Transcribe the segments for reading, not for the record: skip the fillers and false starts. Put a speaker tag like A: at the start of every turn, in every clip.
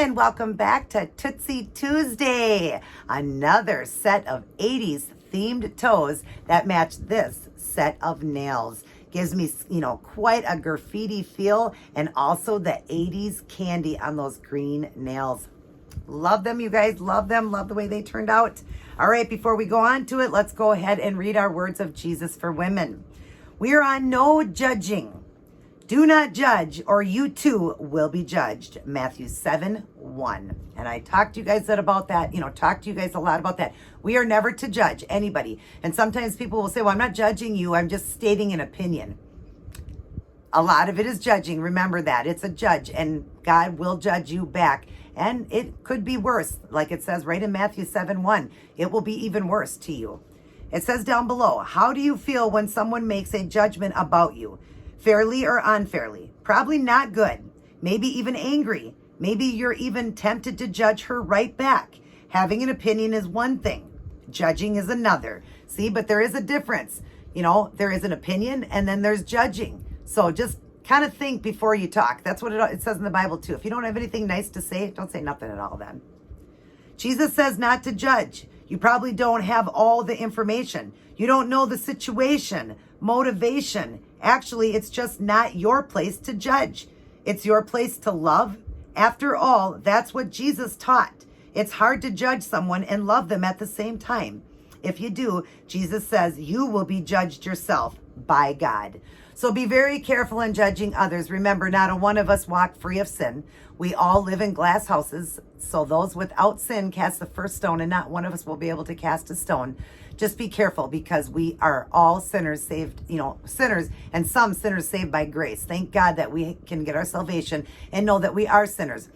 A: and welcome back to Tootsie Tuesday. Another set of 80s themed toes that match this set of nails. Gives me, quite a graffiti feel, and also the 80s candy on those green nails. Love them, you guys. Love them. Love the way they turned out. All right, before we go on to it, let's go ahead and read our words of Jesus for women. We are on no judging. Do not judge, or you too will be judged. Matthew 7:1. And I talked to you guys about that, talked to you guys a lot about that. We are never to judge anybody. And sometimes people will say, well, I'm not judging you. I'm just stating an opinion. A lot of it is judging. Remember that. It's a judge, and God will judge you back. And it could be worse. Like it says right in Matthew 7:1. It will be even worse to you. It says down below, how do you feel when someone makes a judgment about you? Fairly or unfairly? Probably not good. Maybe even angry. Maybe you're even tempted to judge her right back. Having an opinion is one thing. Judging is another. See, but there is a difference. There is an opinion and then there's judging. So just kind of think before you talk. That's what it says in the Bible too. If you don't have anything nice to say, don't say nothing at all then. Jesus says not to judge. You probably don't have all the information. You don't know the situation, motivation. Actually, it's just not your place to judge. It's your place to love. After all, that's what Jesus taught. It's hard to judge someone and love them at the same time. If you do, Jesus says you will be judged yourself by God. So be very careful in judging others. Remember, not a one of us walk free of sin. We all live in glass houses. So those without sin cast the first stone, and not one of us will be able to cast a stone. Just be careful, because we are all sinners saved, sinners, and some sinners saved by grace. Thank God that we can get our salvation and know that we are sinners.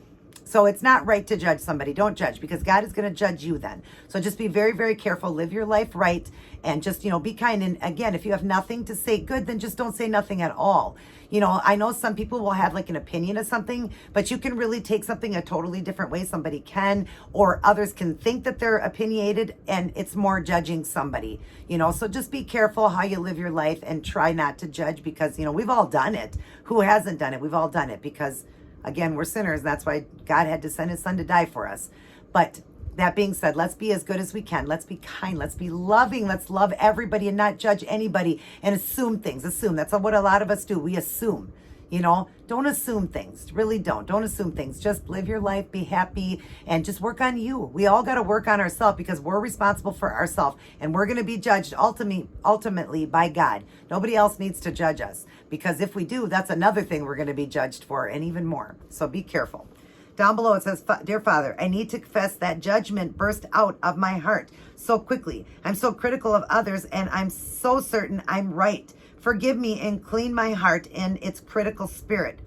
A: So it's not right to judge somebody. Don't judge, because God is going to judge you then. So just be very, very careful. Live your life right, and just, be kind. And again, if you have nothing to say good, then just don't say nothing at all. I know some people will have like an opinion of something, but you can really take something a totally different way. Somebody can, or others can think that they're opinionated, and it's more judging somebody, so just be careful how you live your life and try not to judge, because, we've all done it. Who hasn't done it? We've all done it, because again, we're sinners. And that's why God had to send his son to die for us. But that being said, let's be as good as we can. Let's be kind. Let's be loving. Let's love everybody and not judge anybody and assume things. Assume. That's what a lot of us do. We assume. Don't assume things. Really don't. Don't assume things. Just live your life, be happy, and just work on you. We all got to work on ourselves, because we're responsible for ourselves, and we're going to be judged ultimately by God. Nobody else needs to judge us, because if we do, that's another thing we're going to be judged for, and even more. So be careful. Down below it says, Dear Father, I need to confess that judgment burst out of my heart so quickly. I'm so critical of others, and I'm so certain I'm right. Forgive me and clean my heart and its critical spirit.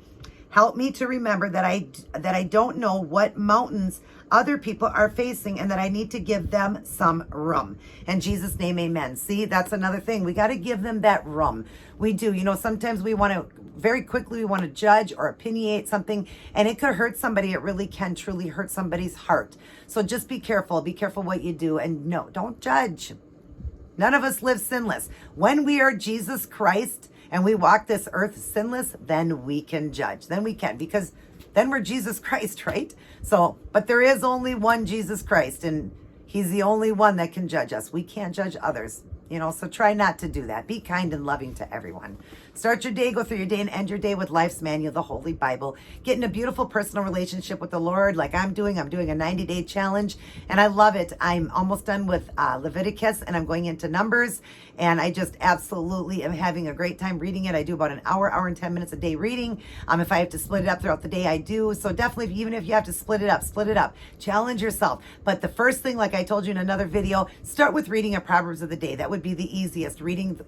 A: Help me to remember that I don't know what mountains other people are facing, and that I need to give them some room. In Jesus' name, amen. See, that's another thing. We got to give them that room. We do. Sometimes we want to judge or opinionate something, and it could hurt somebody. It really can truly hurt somebody's heart. So just be careful. Be careful what you do, and no, don't judge. None of us live sinless. When we are Jesus Christ and we walk this earth sinless, then we can judge. Then we can, because then we're Jesus Christ, right? So, but there is only one Jesus Christ, and he's the only one that can judge us. We can't judge others, so try not to do that. Be kind and loving to everyone. Start your day, go through your day, and end your day with Life's Manual, the Holy Bible. Get in a beautiful personal relationship with the Lord, like I'm doing. I'm doing a 90-day challenge, and I love it. I'm almost done with Leviticus, and I'm going into Numbers, and I just absolutely am having a great time reading it. I do about an hour and 10 minutes a day reading. If I have to split it up throughout the day, I do. So definitely, even if you have to split it up. Challenge yourself. But the first thing, like I told you in another video, start with reading a Proverbs of the day. That would be the easiest. Reading,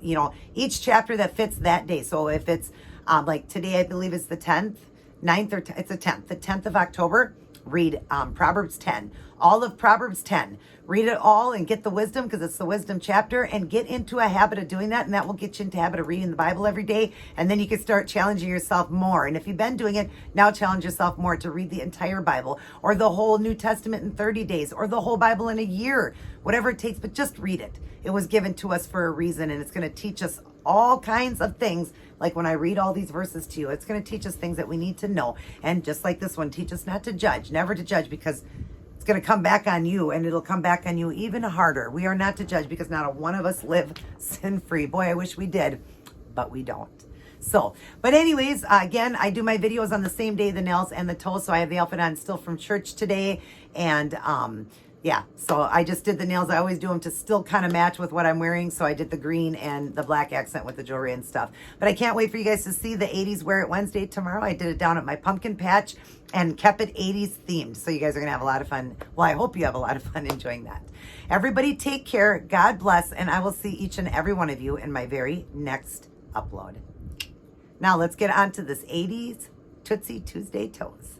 A: each chapter that fits that day. So if it's like today, I believe it's the 10th, 9th, or it's the 10th of October, read Proverbs 10, all of Proverbs 10. Read it all and get the wisdom, because it's the wisdom chapter, and get into a habit of doing that, and that will get you into a habit of reading the Bible every day, and then you can start challenging yourself more. And if you've been doing it, now challenge yourself more to read the entire Bible, or the whole New Testament in 30 days, or the whole Bible in a year, whatever it takes, but just read it. It was given to us for a reason, and it's going to teach us all kinds of things. Like when I read all these verses to you, it's going to teach us things that we need to know. And just like this one, teach us not to judge, never to judge, because it's going to come back on you, and it'll come back on you even harder. We are not to judge because not a one of us live sin-free. Boy, I wish we did, but we don't. So, but anyways, again, I do my videos on the same day, the nails and the toes. So I have the outfit on still from church today. And yeah, so I just did the nails. I always do them to still kind of match with what I'm wearing. So I did the green and the black accent with the jewelry and stuff. But I can't wait for you guys to see the 80s Wear It Wednesday tomorrow. I did it down at my pumpkin patch and kept it 80s themed. So you guys are going to have a lot of fun. Well, I hope you have a lot of fun enjoying that. Everybody take care. God bless. And I will see each and every one of you in my very next upload. Now let's get on to this 80s Tootsie Tuesday toes.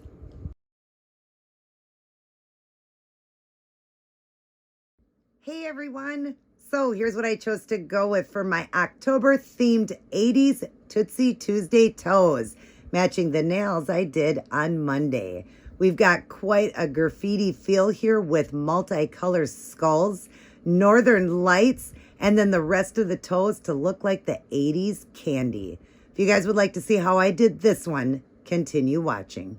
A: Hey everyone. So here's what I chose to go with for my October themed 80s Tootsie Tuesday toes, matching the nails I did on Monday. We've got quite a graffiti feel here with multicolor skulls, northern lights, and then the rest of the toes to look like the 80s candy. If you guys would like to see how I did this one, continue watching.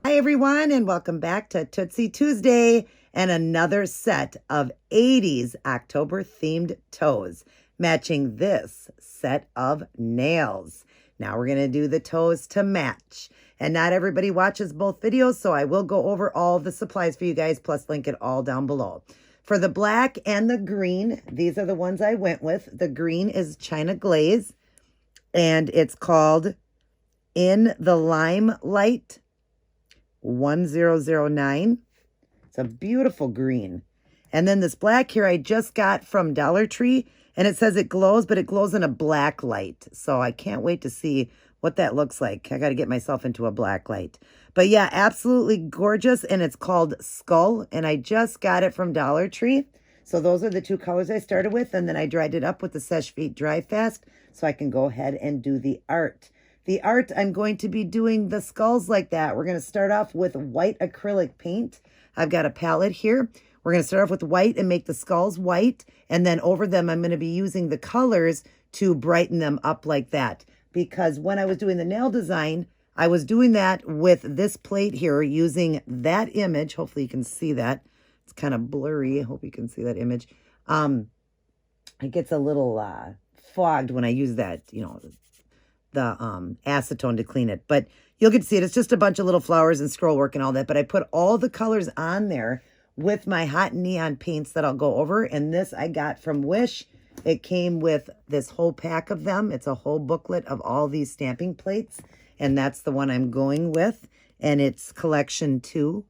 A: Hi everyone, and welcome back to Tootsie Tuesday and another set of 80s October themed toes, matching this set of nails. Now we're going to do the toes to match. And not everybody watches both videos, so I will go over all the supplies for you guys, plus link it all down below. For the black and the green, these are the ones I went with. The green is China Glaze, and it's called In the Limelight 1009. It's a beautiful green. And then this black here I just got from Dollar Tree, and it says it glows, but it glows in a black light. So I can't wait to see what that looks like. I got to get myself into a black light. But yeah, absolutely gorgeous, and it's called Skull, and I just got it from Dollar Tree. So those are the two colors I started with, and then I dried it up with the Seche Vite Dry Fast so I can go ahead and do the art. The art, I'm going to be doing the skulls like that. We're going to start off with white acrylic paint. I've got a palette here. We're going to start off with white and make the skulls white, and then over them I'm going to be using the colors to brighten them up like that. Because when I was doing the nail design, I was doing that with this plate here using that image. Hopefully you can see that. It's kind of blurry. I hope you can see that image. It gets a little fogged when I use that, you know, the acetone to clean it. But you'll get to see it. It's just a bunch of little flowers and scroll work and all that. But I put all the colors on there with my hot neon paints that I'll go over. And this I got from Wish. It came with this whole pack of them. It's a whole booklet of all these stamping plates. And that's the one I'm going with. And it's collection 2.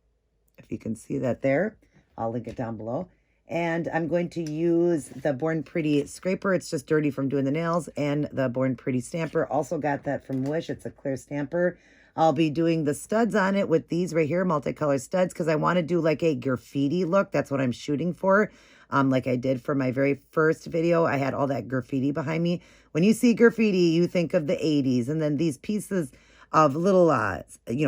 A: If you can see that there. I'll link it down below. And I'm going to use the Born Pretty scraper. It's just dirty from doing the nails. And the Born Pretty stamper. Also got that from Wish. It's a clear stamper. I'll be doing the studs on it with these right here, multicolored studs, because I want to do like a graffiti look. That's what I'm shooting for. Like I did for my very first video. I had all that graffiti behind me. When you see graffiti, you think of the 80s. And then these pieces of little,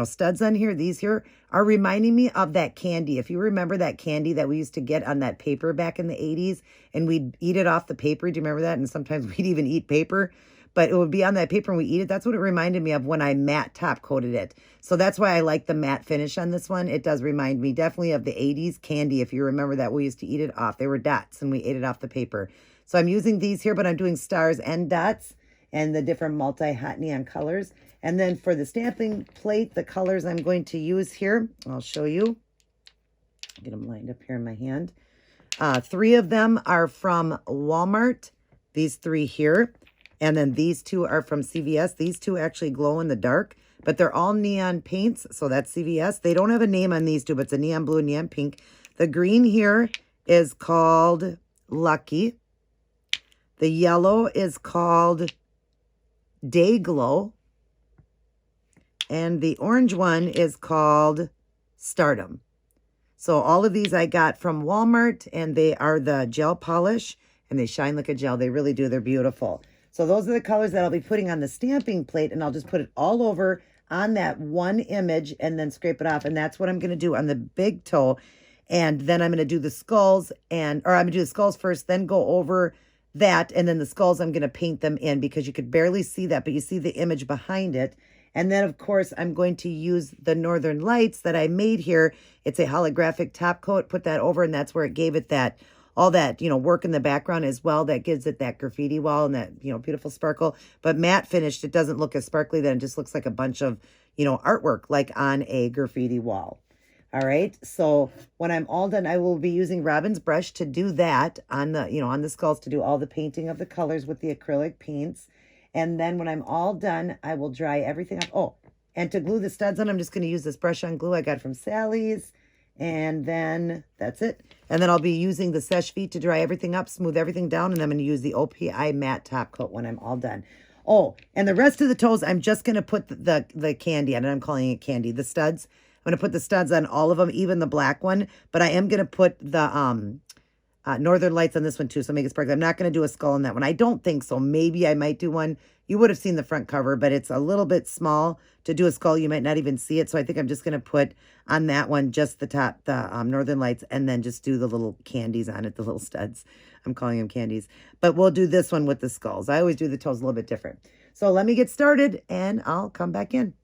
A: studs on here, these here, are reminding me of that candy. If you remember that candy that we used to get on that paper back in the 80s, and we'd eat it off the paper. Do you remember that? And sometimes we'd even eat paper. But it would be on that paper and we eat it. That's what it reminded me of when I matte top coated it. So that's why I like the matte finish on this one. It does remind me definitely of the 80s candy. If you remember that, we used to eat it off. They were dots and we ate it off the paper. So I'm using these here, but I'm doing stars and dots and the different multi-hot neon colors. And then for the stamping plate, the colors I'm going to use here, I'll show you. Get them lined up here in my hand. 3 of them are from Walmart. These 3 here. And then these 2 are from CVS. These 2 actually glow in the dark, but they're all neon paints. So that's CVS. They don't have a name on these 2, but it's a neon blue and neon pink. The green here is called Lucky. The yellow is called Day Glow. And the orange one is called Stardom. So all of these I got from Walmart, and they are the gel polish, and they shine like a gel. They really do. They're beautiful. So those are the colors that I'll be putting on the stamping plate, and I'll just put it all over on that one image and then scrape it off. And that's what I'm going to do on the big toe. And then I'm going to do the skulls, or I'm going to do the skulls first, then go over that, and then the skulls, I'm going to paint them in because you could barely see that, but you see the image behind it. And then, of course, I'm going to use the Northern Lights that I made here. It's a holographic top coat. Put that over, and that's where it gave it that, all that, work in the background as well. That gives it that graffiti wall and that, beautiful sparkle. But matte finished, it doesn't look as sparkly. Then it just looks like a bunch of, artwork like on a graffiti wall. All right, so when I'm all done, I will be using Robin's brush to do that on the, on the skulls, to do all the painting of the colors with the acrylic paints. And then when I'm all done, I will dry everything up. Oh, and to glue the studs on, I'm just going to use this brush on glue I got from Sally's. And then that's it. And then I'll be using the Seche Vite to dry everything up, smooth everything down. And I'm going to use the OPI matte top coat when I'm all done. Oh, and the rest of the toes, I'm just going to put the candy on it. I'm calling it candy, the studs. I'm going to put the studs on all of them, even the black one. But I am going to put the Northern Lights on this one too, so make it sparkly. I'm not going to do a skull on that one. I don't think so. Maybe I might do one. You would have seen the front cover, but it's a little bit small to do a skull. You might not even see it. So I think I'm just going to put on that one just the top, the Northern Lights, and then just do the little candies on it, the little studs. I'm calling them candies. But we'll do this one with the skulls. I always do the toes a little bit different. So let me get started, and I'll come back in.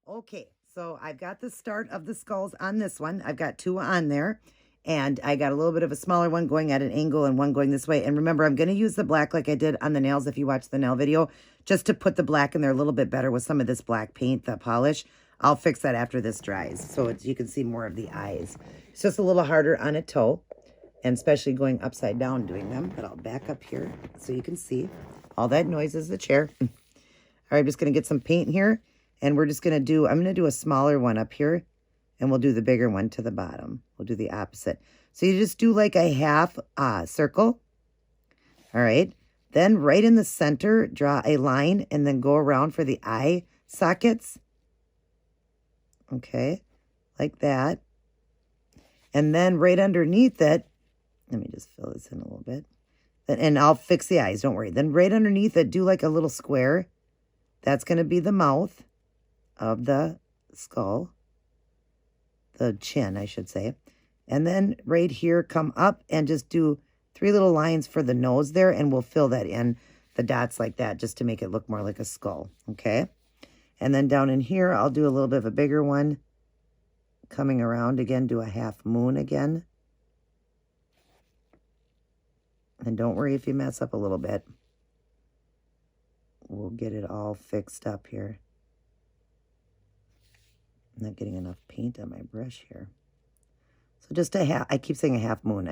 A: Okay, so I've got the start of the skulls on this one. I've got 2 on there. And I got a little bit of a smaller one going at an angle and one going this way. And remember, I'm going to use the black like I did on the nails if you watch the nail video, just to put the black in there a little bit better with some of this black paint, the polish. I'll fix that after this dries so you can see more of the eyes. It's just a little harder on a toe, and especially going upside down doing them. But I'll back up here so you can see. All that noise is the chair. All right, I'm just going to get some paint here. And we're just going to do, I'm going to do a smaller one up here. And we'll do the bigger one to the bottom. We'll do the opposite. So you just do like a half circle. All right. Then right in the center, draw a line and then go around for the eye sockets. Okay. Like that. And then right underneath it, let me just fill this in a little bit. And I'll fix the eyes. Don't worry. Then right underneath it, do like a little square. That's going to be the mouth of the skull. The chin, I should say. And then right here, come up and just do 3 little lines for the nose there, and we'll fill that in, the dots like that, just to make it look more like a skull, okay? And then down in here, I'll do a little bit of a bigger one. Coming around again, do a half moon again. And don't worry if you mess up a little bit. We'll get it all fixed up here. I'm not getting enough paint on my brush here. So just a half, I keep saying a half moon.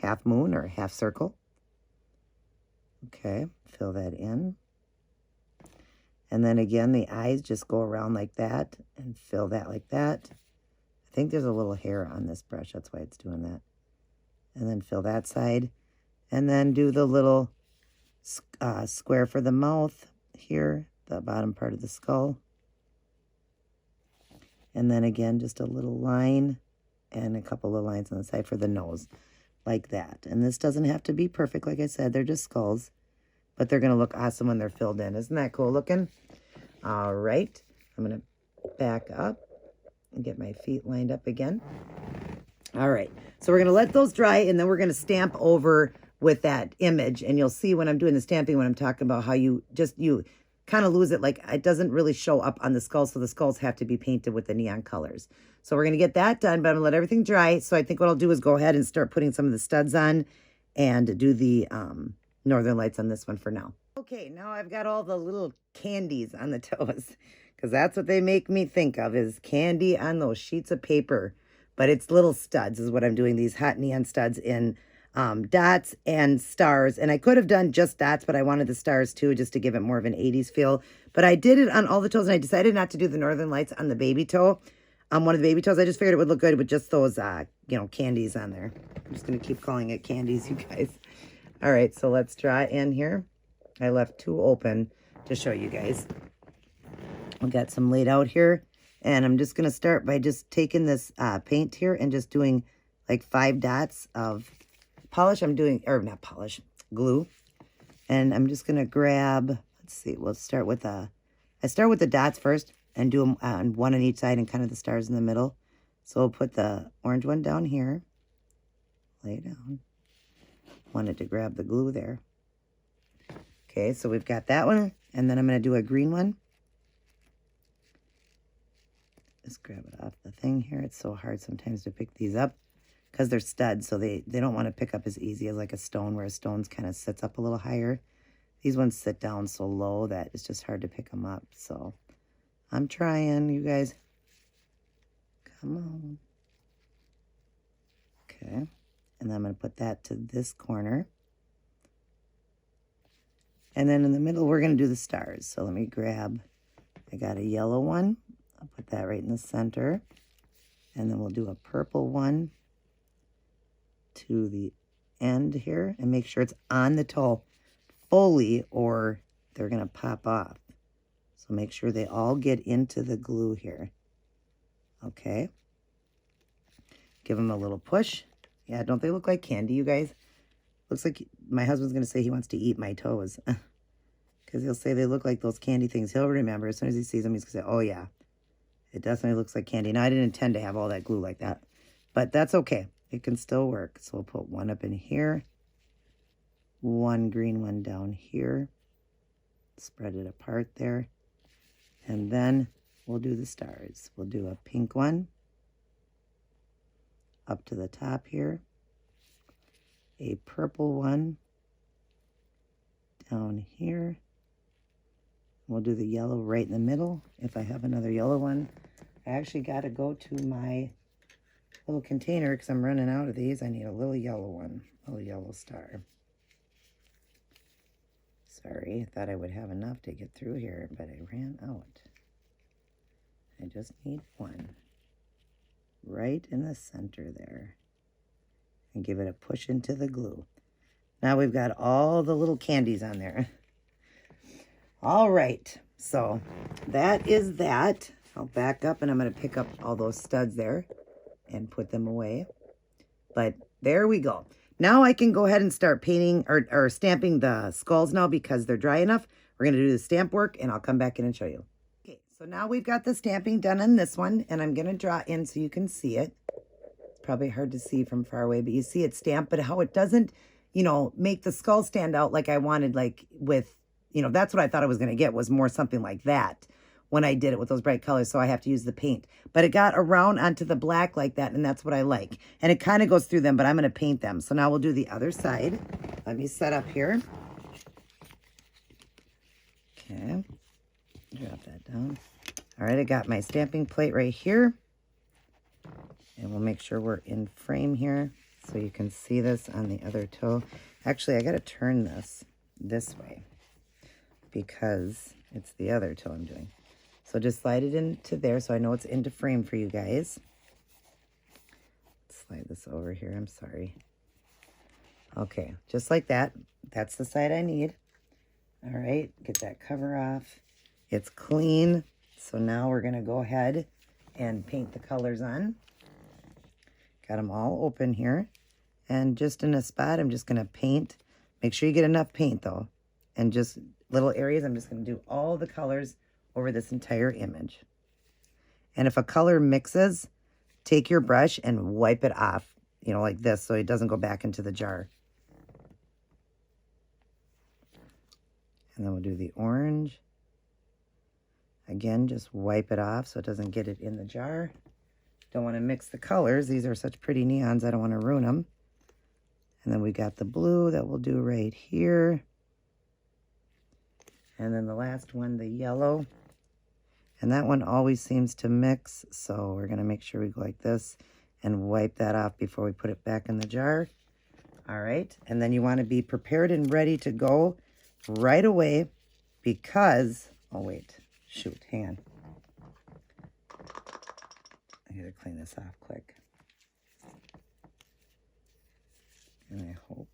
A: Half moon or half circle. Okay, fill that in. And then again, the eyes just go around like that and fill that like that. I think there's a little hair on this brush. That's why it's doing that. And then fill that side. And then do the little square for the mouth here, the bottom part of the skull. And then again, just a little line and a couple of lines on the side for the nose, like that. And this doesn't have to be perfect. Like I said, they're just skulls, but they're going to look awesome when they're filled in. Isn't that cool looking? All right. I'm going to back up and get my feet lined up again. All right. So we're going to let those dry, and then we're going to stamp over with that image. And you'll see when I'm doing the stamping, when I'm talking about how you kind of lose it, like it doesn't really show up on the skulls, so the skulls have to be painted with the neon colors. So we're going to get that done, but I'm going to let everything dry. So I think what I'll do is go ahead and start putting some of the studs on and do the Northern Lights on this one for now. Okay, now I've got all the little candies on the toes, because that's what they make me think of, is candy on those sheets of paper. But it's little studs is what I'm doing, these hot neon studs in dots and stars. And I could have done just dots, but I wanted the stars too, just to give it more of an 80s feel. But I did it on all the toes, and I decided not to do the Northern Lights on the baby toe. On one of the baby toes, I just figured it would look good with just those, candies on there. I'm just going to keep calling it candies, you guys. All right, so let's draw in here. I left 2 open to show you guys. I've got some laid out here. And I'm just going to start by just taking this paint here and just doing like 5 dots of polish. Not polish, glue. And I'm just going to grab, let's see, we'll start with I start with the dots first and do them on one on each side and kind of the stars in the middle. So we'll put the orange one down here, lay it down. Wanted to grab the glue there. Okay, so we've got that one, and then I'm going to do a green one. Just grab it off the thing here. It's so hard sometimes to pick these up because they're studs, so they don't want to pick up as easy as like a stone, where a stone kind of sits up a little higher. These ones sit down so low that it's just hard to pick them up. So I'm trying, you guys. Come on. Okay, and then I'm going to put that to this corner. And then in the middle, we're going to do the stars. So let me grab, I got a yellow one. I'll put that right in the center. And then we'll do a purple one to the end here. And make sure it's on the toe fully, or they're going to pop off. So make sure they all get into the glue here. Okay. Give them a little push. Yeah, don't they look like candy, you guys? Looks like my husband's going to say he wants to eat my toes. Because he'll say they look like those candy things. He'll remember. As soon as he sees them, he's going to say, oh, yeah. It definitely looks like candy. Now, I didn't intend to have all that glue like that. But that's okay. It can still work. So we'll put one up in here. One green one down here. Spread it apart there. And then we'll do the stars. We'll do a pink one up to the top here. A purple one down here. We'll do the yellow right in the middle. If I have another yellow one, I actually got to go to my little container because I'm running out of these. I need a little yellow one, a little yellow star. Sorry, I thought I would have enough to get through here, but I ran out. I just need one right in the center there. And give it a push into the glue. Now we've got all the little candies on there. All right, so that is that. I'll back up and I'm going to pick up all those studs there and put them away. But there we go. Now I can go ahead and start painting or stamping the skulls now because they're dry enough. We're going to do the stamp work and I'll come back in and show you. Okay, so now we've got the stamping done on this one and I'm going to draw in so you can see it. Probably hard to see from far away, but you see it stamped, but how it doesn't, you know, make the skull stand out like I wanted, like with, you know, that's what I thought I was going to get, was more something like that when I did it with those bright colors, so I have to use the paint. But it got around onto the black like that, and that's what I like. And it kind of goes through them, but I'm going to paint them. So now we'll do the other side. Let me set up here. Okay. Drop that down. All right, I got my stamping plate right here. And we'll make sure we're in frame here so you can see this on the other toe. Actually, I got to turn this way because it's the other toe I'm doing. So just slide it into there so I know it's into frame for you guys. Slide this over here. I'm sorry. Okay, just like that. That's the side I need. All right, get that cover off. It's clean. So now we're going to go ahead and paint the colors on. Got them all open here. And just in a spot, I'm just going to paint. Make sure you get enough paint, though. And just little areas, I'm just going to do all the colors over this entire image. And if a color mixes, take your brush and wipe it off, you know, like this, so it doesn't go back into the jar. And then we'll do the orange. Again, just wipe it off so it doesn't get it in the jar. Don't want to mix the colors. These are such pretty neons. I don't want to ruin them. And then we got the blue that we'll do right here. And then the last one, the yellow. And that one always seems to mix. So we're going to make sure we go like this and wipe that off before we put it back in the jar. All right. And then you want to be prepared and ready to go right away because, oh wait, shoot, hang on. I gotta clean this off quick. And I hope.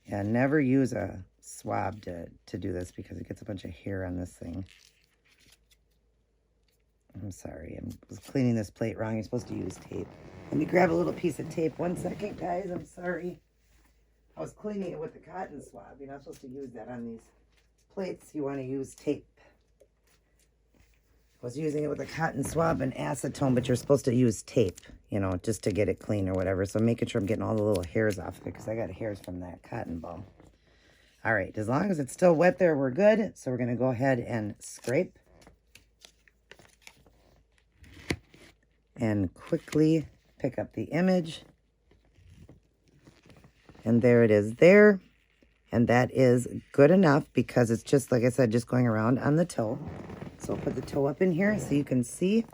A: Yeah, never use a swab to do this because it gets a bunch of hair on this thing. I'm sorry, I was cleaning this plate wrong. You're supposed to use tape. Let me grab a little piece of tape. 1 second, guys. I'm sorry. I was cleaning it with the cotton swab. You're not supposed to use that on these plates. You want to use tape. I was using it with a cotton swab and acetone, but you're supposed to use tape. you know, just to get it clean or whatever. So I'm making sure I'm getting all the little hairs off of it because I got hairs from that cotton ball. All right, as long as it's still wet there, we're good. So we're going to go ahead and scrape. And quickly pick up the image. And there it is there. And that is good enough because it's just, like I said, just going around on the toe. So I'll put the toe up in here so you can see.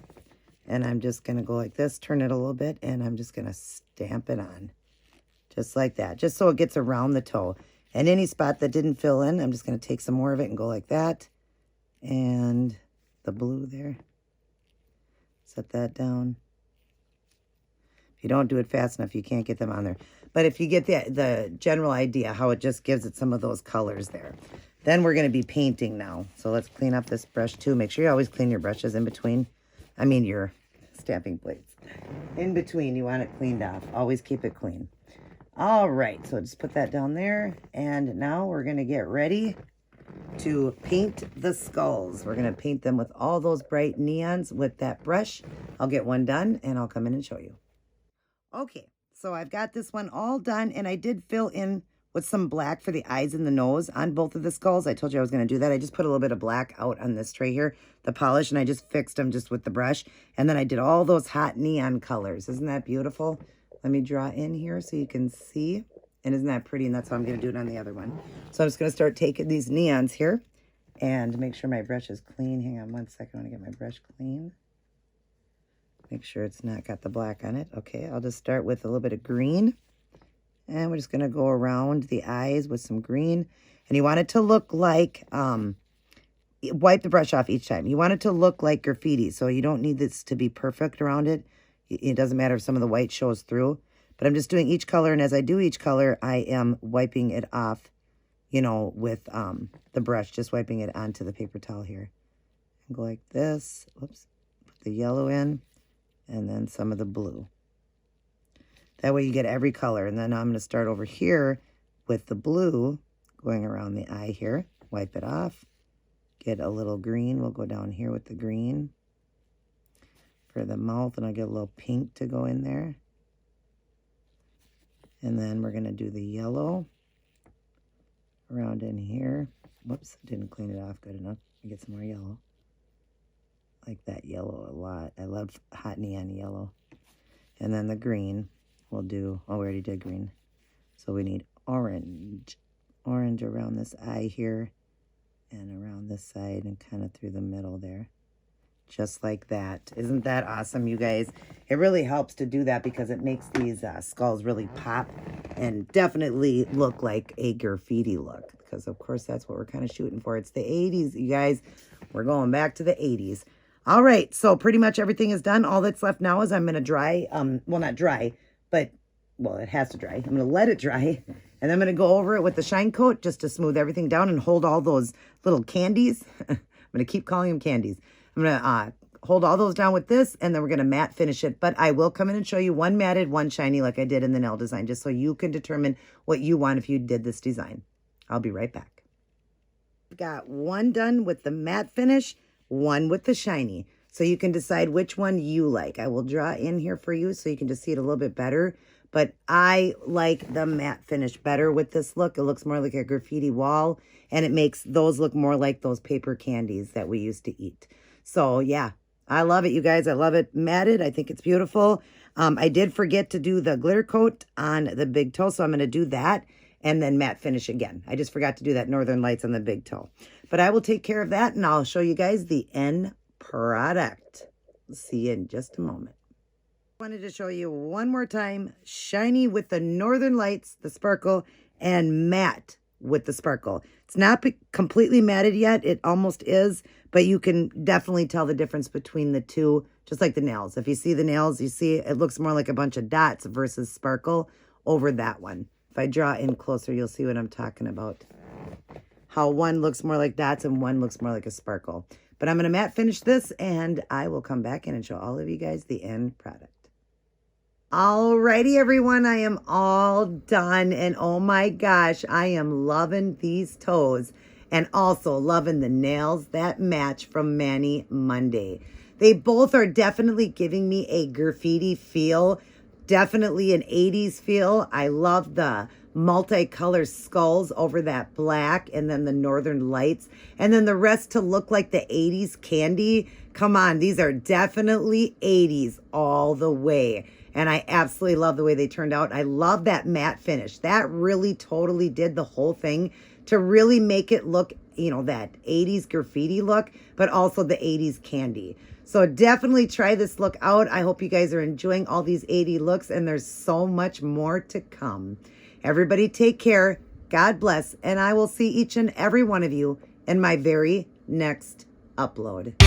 A: And I'm just going to go like this, turn it a little bit, and I'm just going to stamp it on. Just like that, just so it gets around the toe. And any spot that didn't fill in, I'm just going to take some more of it and go like that. And the blue there. Set that down. If you don't do it fast enough, you can't get them on there. But if you get the general idea, how it just gives it some of those colors there. Then we're going to be painting now. So let's clean up this brush too. Make sure you always clean your brushes in between. I mean your stamping plates. In between, you want it cleaned off. Always keep it clean. All right, so just put that down there. And now we're going to get ready to paint the skulls. We're going to paint them with all those bright neons with that brush. I'll get one done and I'll come in and show you. Okay, so I've got this one all done, and I did fill in with some black for the eyes and the nose on both of the skulls. I told you I was going to do that. I just put a little bit of black out on this tray here, the polish, and I just fixed them just with the brush. And then I did all those hot neon colors. Isn't that beautiful? Let me draw in here so you can see. And isn't that pretty? And that's how I'm going to do it on the other one. So I'm just going to start taking these neons here and make sure my brush is clean. Hang on one second. I want to get my brush clean. Make sure it's not got the black on it. Okay, I'll just start with a little bit of green. And we're just going to go around the eyes with some green. And you want it to look like, wipe the brush off each time. You want it to look like graffiti. So you don't need this to be perfect around it. It doesn't matter if some of the white shows through. But I'm just doing each color. And as I do each color, I am wiping it off, you know, with the brush. Just wiping it onto the paper towel here. And go like this. Whoops. Put the yellow in. And then some of the blue. That way you get every color. And then I'm going to start over here with the blue going around the eye here. Wipe it off. Get a little green. We'll go down here with the green for the mouth. And I'll get a little pink to go in there. And then we're going to do the yellow around in here. Whoops, didn't clean it off good enough. I get some more yellow. Like that yellow a lot. I love hot neon yellow. And then the green we'll do, oh, we already did green. So we need orange. Orange around this eye here and around this side and kind of through the middle there. Just like that. Isn't that awesome, you guys? It really helps to do that because it makes these skulls really pop and definitely look like a graffiti look. Because, of course, that's what we're kind of shooting for. It's the 80s, you guys. We're going back to the 80s. All right, so pretty much everything is done. All that's left now is I'm going to dry, well, not dry, but, well, it has to dry. I'm going to let it dry, and I'm going to go over it with the shine coat just to smooth everything down and hold all those little candies. I'm going to keep calling them candies. I'm going to hold all those down with this, and then we're going to matte finish it. But I will come in and show you one matted, one shiny like I did in the nail design, just so you can determine what you want if you did this design. I'll be right back. I've got one done with the matte finish, one with the shiny. So you can decide which one you like. I will draw in here for you so you can just see it a little bit better. But I like the matte finish better with this look. It looks more like a graffiti wall. And it makes those look more like those paper candies that we used to eat. So yeah, I love it, you guys. I love it matted. I think it's beautiful. I did forget to do the glitter coat on the big toe. So I'm going to do that. And then matte finish again. I just forgot to do that Northern Lights on the big toe. But I will take care of that, and I'll show you guys the end product. See you in just a moment. Wanted to show you one more time. Shiny with the Northern Lights, the sparkle, and matte with the sparkle. It's not completely matted yet. It almost is, but you can definitely tell the difference between the two, just like the nails. If you see the nails, you see it looks more like a bunch of dots versus sparkle over that one. If I draw in closer, you'll see what I'm talking about. How one looks more like dots and one looks more like a sparkle. But I'm going to matte finish this, and I will come back in and show all of you guys the end product. Alrighty, everyone, I am all done. And oh my gosh, I am loving these toes and also loving the nails that match from Manny Monday. They both are definitely giving me a graffiti feel, definitely an 80s feel. I love the multicolored skulls over that black and then the northern lights. And then the rest to look like the 80s candy. Come on, these are definitely 80s all the way. And I absolutely love the way they turned out. I love that matte finish. That really totally did the whole thing to really make it look, you know, that 80s graffiti look, but also the 80s candy. So definitely try this look out. I hope you guys are enjoying all these 80 looks, and there's so much more to come. Everybody take care. God bless. And I will see each and every one of you in my very next upload.